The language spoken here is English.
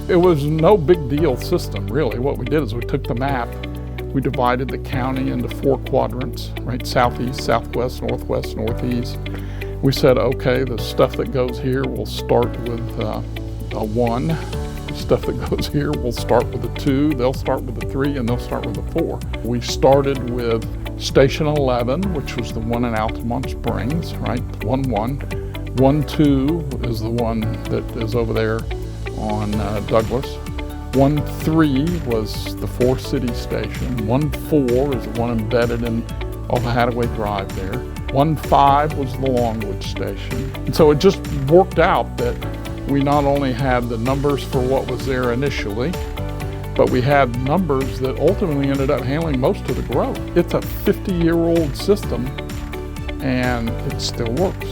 It was no big deal system, really. What we did is we took the map, we divided the county into 4 quadrants, right? Southeast, southwest, northwest, northeast. We said, okay, the stuff that goes here will start with a 1. The stuff that goes here will start with a 2, they'll start with a 3, and they'll start with a 4. We started with Station 11, which was the one in Altamont Springs, right? 1-1. 1-2 is the one that is over there on Douglas. 1-3 was the 4-city station. 1-4 is the one embedded in Oklahoma Drive there. 1-5 was the Longwood station. And so it just worked out that we not only had the numbers for what was there initially, but we had numbers that ultimately ended up handling most of the growth. It's a 50-year-old system, and it still works.